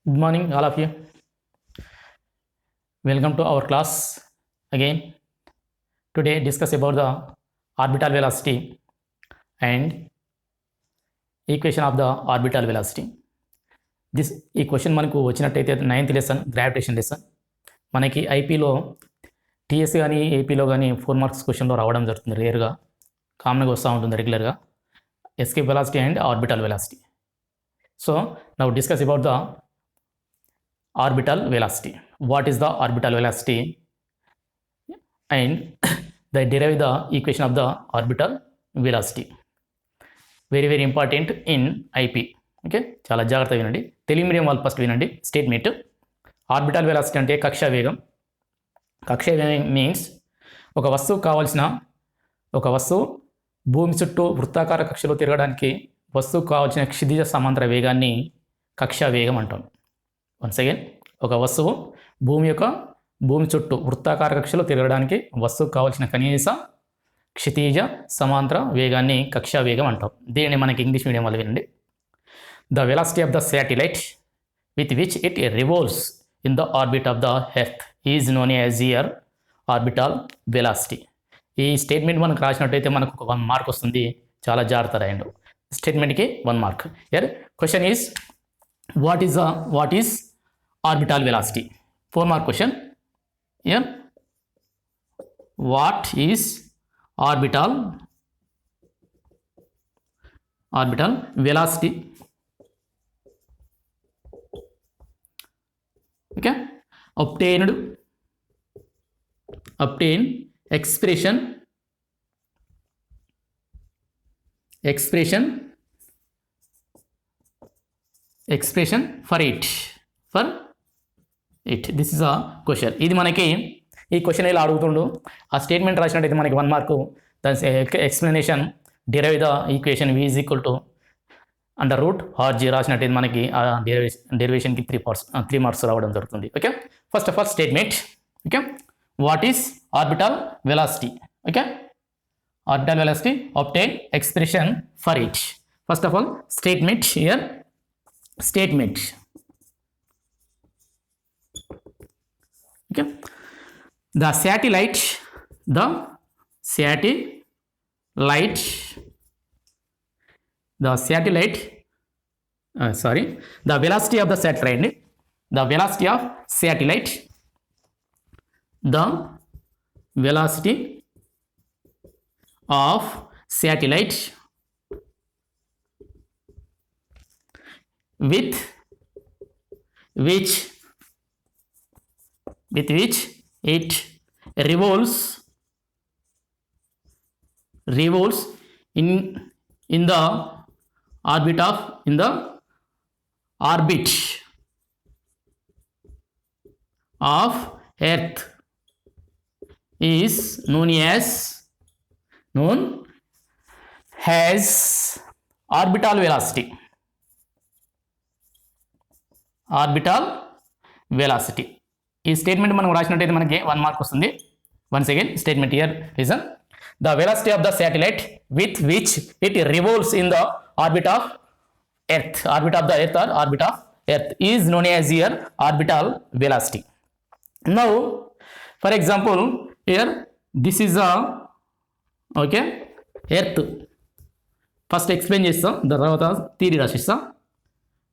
Good morning, all of you. Welcome to our class again. Today, discuss about the orbital velocity and equation of the orbital velocity. ఈ question మనకు వచ్చినట్టయితే 9th lesson gravitation lesson మనకి ఐపీలో TS కానీ ఏపీలో కానీ 4 marks క్వశ్చన్లో రావడం జరుగుతుంది. రేర్గా కామన్గా వస్తూ ఉంటుంది రెగ్యులర్గా escape velocity and orbital velocity. So now discuss about the orbital velocity. What is the orbital velocity and they derive the equation of the orbital velocity. Very important in IP. Okay, చాలా జాగ్రత్తగా వినండి. Telugu medium వాళ్ళు first వినండి. Statement orbital velocity అంటే కక్షా వేగం. కక్షా వేగం means ఒక వస్తువు భూమి చుట్టూ వృత్తాకార కక్షలో తిరగడానికి వస్తువుకు కావాల్సిన క్షితిజ సమాంతర వేగాన్ని కక్షా వేగం అంటాం. వన్స్ అగైన్, ఒక వస్తువు భూమి చుట్టూ వృత్తాకార కక్షలో తిరగడానికి వస్తువుకు కావాల్సిన కనీస క్షితిజ సమాంతర వేగాన్ని కక్షా వేగం అంటాం. దీనిని మనకి ఇంగ్లీష్ మీడియం వాళ్ళు వినండి. The velocity of the satellite with which it revolves in the orbit of the earth is known as your orbital velocity. ఈ స్టేట్మెంట్ మనకు రాసినట్టయితే మనకు ఒక 1 మార్క్ వస్తుంది. చాలా జాగ్రత్త రాయండి. స్టేట్మెంట్కి 1 mark. Your question is what is orbital velocity? 4 mark question. Yeah, what is orbital velocity? Okay, obtain expression for it. This is a question. ఇది మనకి ఈ క్వశ్చన్ ఇలా అడుగుతుండు. ఆ స్టేట్మెంట్ రాసినట్టయితే మనకి 1 మార్కు. దాని explanation derive the equation v is equal to under root rg రాసినట్టయితే మనకి ఆ డెరివేషన్కి 3 మార్క్స్ రావడం జరుగుతుంది. Okay, first of all statement. Okay, what is orbital velocity? Okay, orbital velocity obtain expression for it. First of all statement here. Statement. Okay, the satellite the velocity of the satellite the velocity of satellite with which it revolves in the orbit of Earth is known as orbital velocity. Orbital velocity. ఈ statement మనం రాసినట్టయితే మనకి 1 mark వస్తుంది. Once again statement here reason. The velocity of the satellite with which it revolves in the orbit of earth is known as your orbital velocity. Now for example here this is okay earth. First explain చేస్తాం, తర్వాత theory రాసిస్తాం.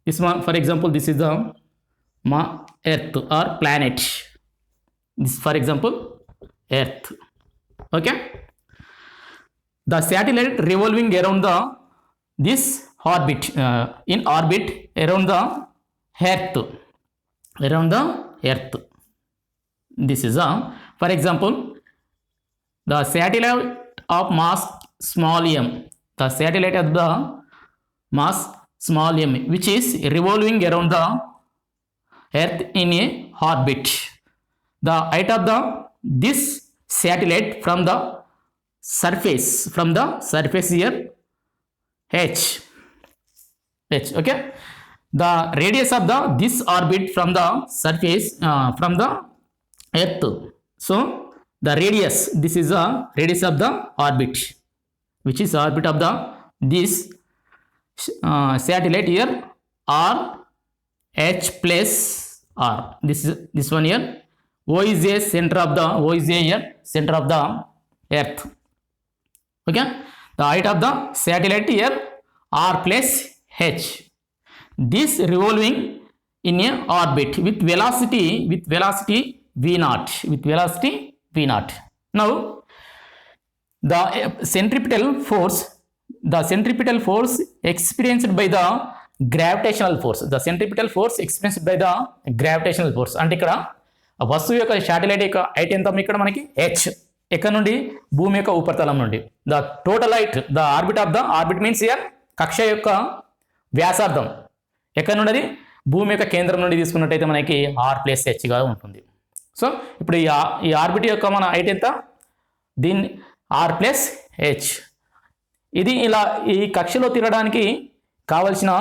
This one, for example, this is the Earth or planet. This, for example, Earth. Okay, the satellite revolving around this orbit in orbit around the Earth. This is for example, the satellite of mass small m. The satellite of the mass small m which is revolving around the earth in a orbit. The height of this satellite from the surface here h. Okay, the radius of this orbit from the surface from the earth. So the radius, this is the radius of the orbit, which is orbit of this satellite here r H plus R. This one here. O is a center of the center of the Earth. Okay. The height of the satellite here R plus H. This revolving in a orbit with velocity v naught. Now the centripetal force experienced by the gravitational force. The centripetal force experienced by the gravitational force. అంటే ఇక్కడ వస్తువు యొక్క satellite యొక్క height ఎంత ఇక్కడ మనకి h, ఎక్కడ నుండి భూమి యొక్క ఉపరితలం నుండి. The total height, the orbit means here కక్ష యొక్క వ్యాసార్థం ఎక్కడ నుండి, భూమి యొక్క కేంద్రం నుండి తీసుకున్నట్టయితే మనకి r ప్లస్ h గా ఉంటుంది. సో ఇప్పుడు ఈ ఆర్బిట్ యొక్క మన హైట్ ఎంత, దీన్ని r ప్లస్ h. ఇది ఇలా ఈ కక్షలో తిరగడానికి కావలసిన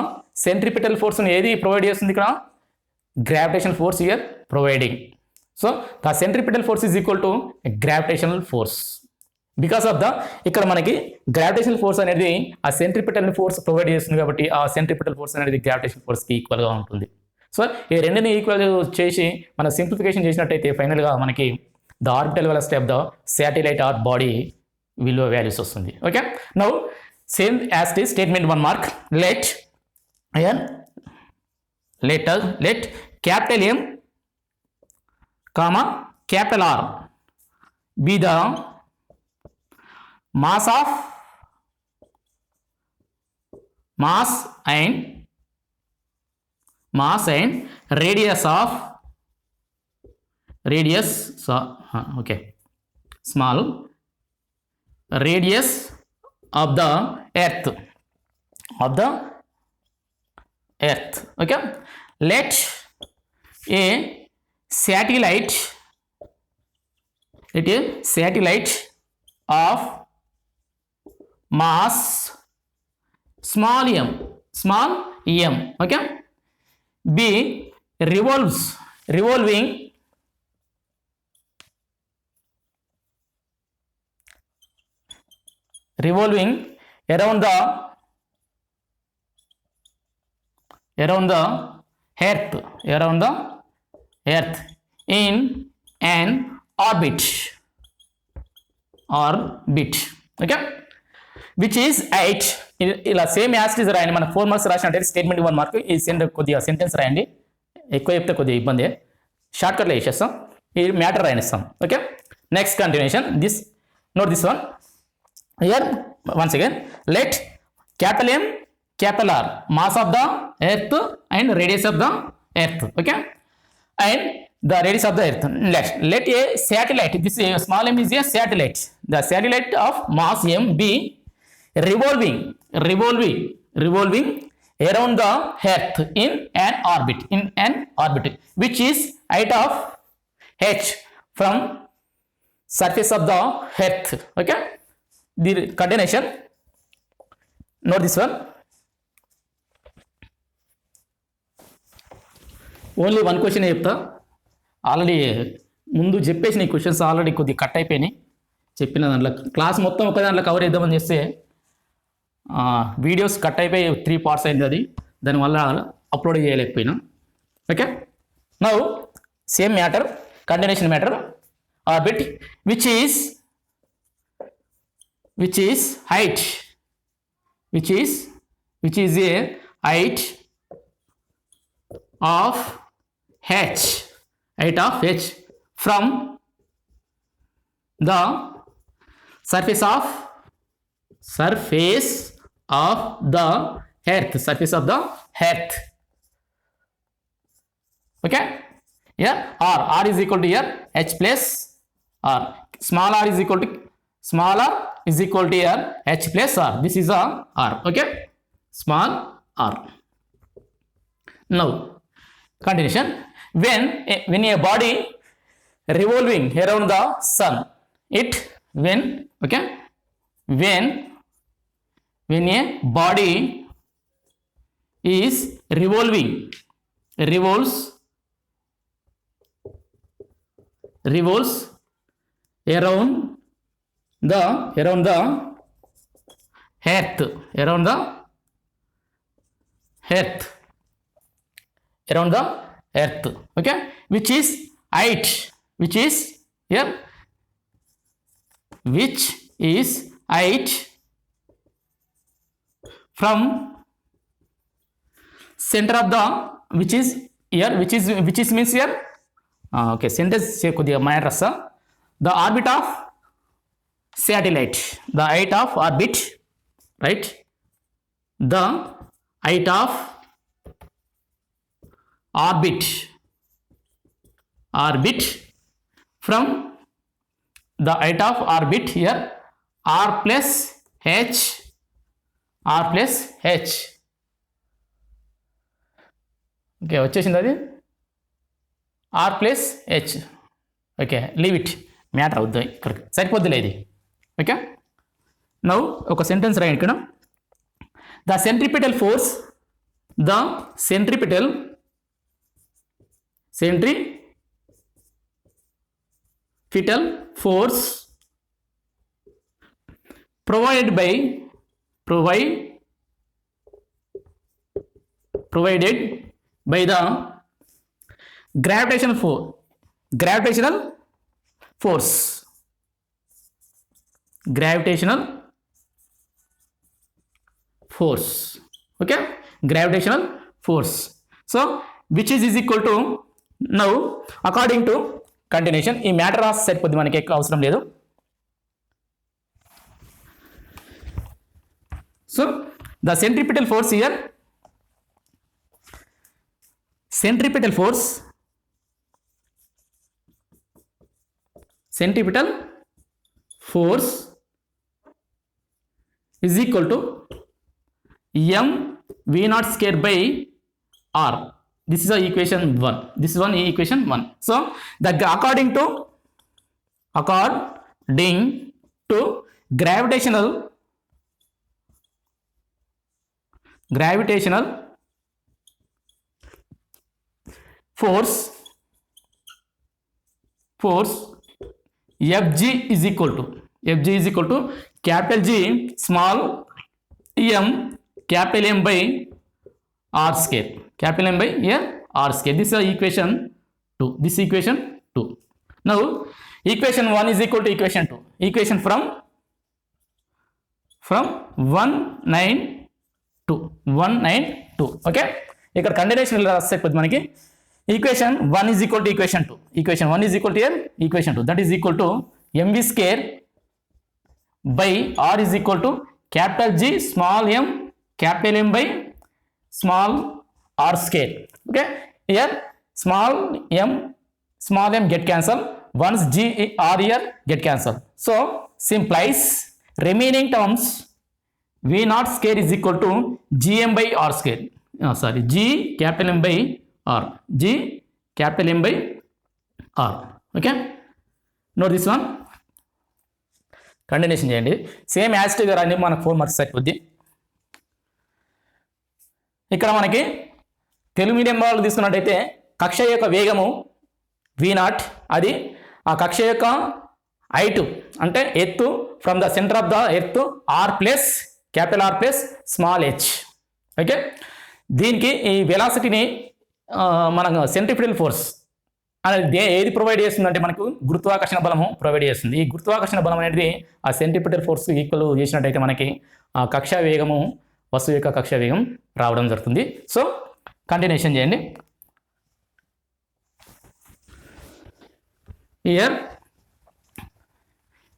సెంట్రిపిటల్ ఫోర్స్ని ఏది ప్రొవైడ్ చేస్తుంది ఇక్కడ, gravitation force here providing. So the centripetal force is equal to gravitational force. Because of the ఇక్కడ మనకి గ్రావిటేషనల్ ఫోర్స్ అనేది ఆ సెంట్రిపిటల్ ఫోర్స్ ప్రొవైడ్ చేస్తుంది కాబట్టి ఆ సెంట్రిపిటల్ ఫోర్స్ అనేది గ్రావిటేషన్ ఫోర్స్కి ఈక్వల్గా ఉంటుంది. సో ఈ రెండుని ఈక్వల్ చేసి మనం సింప్లిఫికేషన్ చేసినట్టయితే ఫైనల్గా మనకి the orbital velocity of the satellite or body విలువ వాల్యూస్ వస్తుంది. Okay. Now same as it is statement 1 mark. Let capital M comma capital R be the mass and radius small radius of the earth. Okay. Let a satellite of mass small m, okay, be revolving around the earth in an orbit, okay, which is 8. ఇలా same as it is రాయండి. మన 4 marks రాసినట్టు statement 1 mark. ఈ కొద్దిగా sentence రాయండి, ఎక్కువ చెప్తే కొద్దిగా ఇబ్బంది, షార్ట్కట్లో వేసేస్తాం, ఈ మ్యాటర్ రాయనిస్తాం. Okay. Next continuation. Note this one here once again. Let capital M capital R mass of the earth and radius of the earth, okay, and the radius of the earth. Let a satellite, this small m is a satellite, the satellite of mass m be revolving around the earth in an orbit which is height of h from surface of the earth. Okay. The continuation. Note this one. Only 1 question చెప్తా. Already ముందు చెప్పేసిన ఈ questions already కొద్దిగా cut అయిపోయినాయి. చెప్పిన దాంట్లో class మొత్తం ఒక దాంట్లో కవర్ చేద్దామని చేస్తే వీడియోస్ కట్ అయిపోయి 3 పార్ట్స్ అయింది, అది దానివల్ల అప్లోడ్ చేయలేకపోయినా. Okay. Now same matter, continuation matter. Orbit which is height, which is a height of h from the surface of the earth. Okay. Here r is equal to here h plus r. Small r is equal to here h plus r. This is a r. Okay. Small r. Now continuation. When a body revolving around the sun, when a body is revolves around the earth around the earth, okay, which is height, which is here, which is height from center of the, which is here, which is means here, okay, sentence కొద్దిగా minor రాస్తా. The orbit of satellite, the height of orbit, right, the height of orbit from the height of orbit here r plus h, okay, వచ్చేసింది అది r plus h, okay, leave it, matter అవుద్ది ఇక్కడికి, సరిపోద్దులే ఇది, okay. Now ఒక sentence రాయండి ఇక్కడ. The centripetal force, the centripetal force provided by the gravitational force, okay, gravitational force. So which is equal to, now according to continuation, ఈ matter రాసి సరిపోద్ది, మనకి ఎక్కువ అవసరం లేదు. So the centripetal force here, centripetal force is equal to m v naught square by r. This is equation 1. This is equation 1. So the according to gravitational force Fg is equal to capital G small m capital M by r square, capital M by here r square. This is equation 2. This is equation 2. Now equation 1 is equal to equation 2. Equation from 192. Okay, ఇక్కడ continuation రాస్తే మనకి equation 1 is equal to equation 2. Equation 1 is equal to here equation 2. That is equal to mv square by r is equal to capital G small m capital M by small r square. Okay, here small m get cancel, once G r here get cancel. So simplies remaining terms v naught square is equal to gm by r square. G capital M by r, G capital M by r. Okay, note this one. Continuation చేయండి, same as టీగా రాని మనకు 4 marks సరిపోద్ది. ఇక్కడ మనకి Telugu medium వాళ్ళు తీసుకున్నట్టయితే కక్ష యొక్క వేగము v0, అది ఆ కక్ష యొక్క హైట్ అంటే ఎత్తు from the centre of the earth r plus capital R plus small h. Okay, దీనికి ఈ వెలాసిటీని మన సెంట్రిపిటల్ ఫోర్స్ అనేది ఏది ప్రొవైడ్ చేస్తుందంటే మనకు గురుత్వాకర్షణ బలము ప్రొవైడ్ చేస్తుంది. ఈ గురుత్వాకర్షణ బలం అనేది ఆ సెంట్రిపిటల్ ఫోర్స్ ఈక్వల్ చేసినట్టయితే మనకి ఆ కక్షా వేగము, వస్తువు యొక్క కక్షా వేగం రావడం జరుగుతుంది. సో కంటిన్యూషన్ చేయండి. Here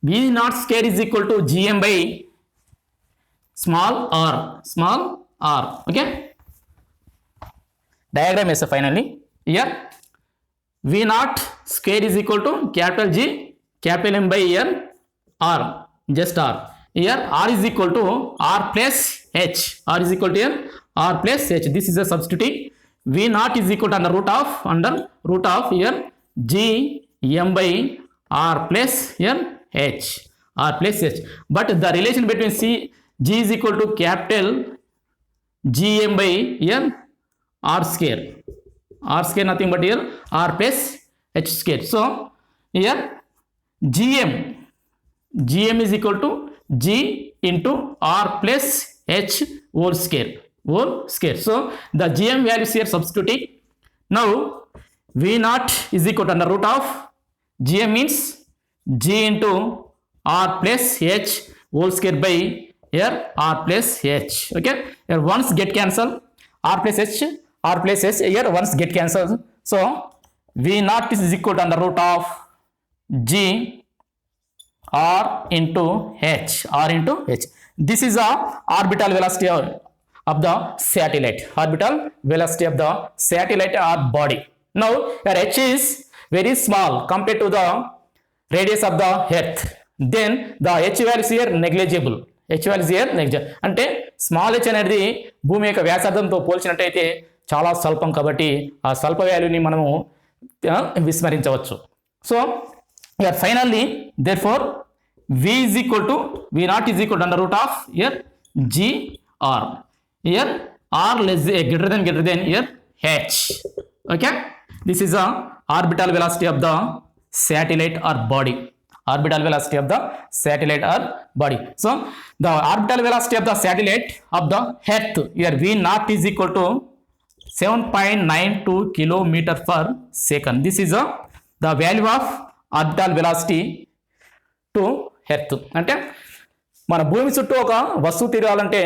v naught square is equal to gm by small r. Okay, diagram is finally here v naught square is equal to capital G capital M by here r, just r. Here r is equal to r plus h, r is equal to here r plus h. This is a substitute. V naught is equal to under root of here G M by r plus here h, r plus h. But the relation between G is equal to capital Gm by here r square, nothing but here r plus h square. So here Gm is equal to G into r plus h whole square. So the Gm values here substituting, Now V naught is equal to under root of Gm means G into R plus H whole square by here R plus H. Okay, here once get cancel, R plus H here once get cancelled. So V naught is equal to under root of G R into H. This is the orbital velocity of the satellite. Orbital velocity of the satellite or body. Now here H is very small compared to the radius of the earth. Then the H value here negligible. అంటే small H అనేది భూమి యొక్క వ్యాసార్థంతో పోల్చినట్టయితే చాలా స్వల్పం కాబట్టి ఆ స్వల్ప వాల్యూని మనము విస్మరించవచ్చు. So here finally therefore V naught is equal to under root of here G R. Here R greater than here H. Okay, this is the orbital velocity of the satellite or body. So the orbital velocity of the satellite of the earth, here V naught is equal to 7.92 kilometer per second. This is the value of orbital velocity to earth. అంటే మన భూమి చుట్టూ ఒక వస్తువు తిరగాలంటే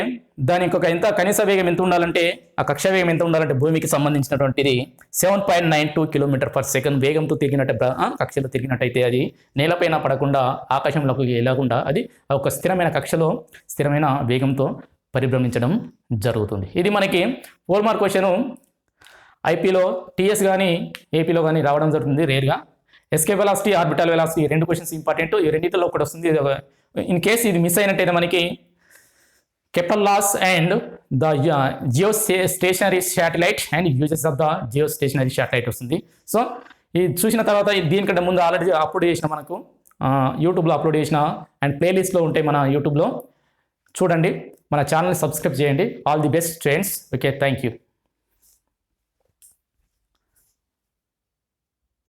దానికి ఒక కనీస వేగం ఎంత ఉండాలంటే, ఆ కక్ష వేగం ఎంత ఉండాలంటే భూమికి సంబంధించినటువంటిది 7.92 కిలోమీటర్ పర్ సెకండ్ వేగంతో తిరిగినట్టు కక్షలో తిరిగినట్టయితే అది నేలపైన పడకుండా ఆకాశంలోకి వెళ్ళకుండా అది ఒక స్థిరమైన కక్షలో స్థిరమైన వేగంతో పరిభ్రమించడం జరుగుతుంది. ఇది మనకి 4 మార్క్ క్వశ్చన్ ఐపీలో టీఎస్ కానీ ఏపీలో కానీ రావడం జరుగుతుంది రేర్గా. Escape velocity, orbital velocity 2 questions important. ఈ రెండింటిలో ఒకటి వస్తుంది. ఇన్ కేస్ ఇది మిస్ అయినట్టయితే మనకి Kepler laws and the geostationary satellite and uses of the geostationary satellite వస్తుంది. సో ఇది చూసిన తర్వాత దీనికంటే ముందు ఆల్రెడీ అప్లోడ్ చేసిన మనకు యూట్యూబ్లో అప్లోడ్ చేసిన అండ్ ప్లేలిస్ట్లో ఉంటాయి మన యూట్యూబ్లో చూడండి. మన ఛానల్ని సబ్స్క్రైబ్ చేయండి. All the best friends. Okay, thank you.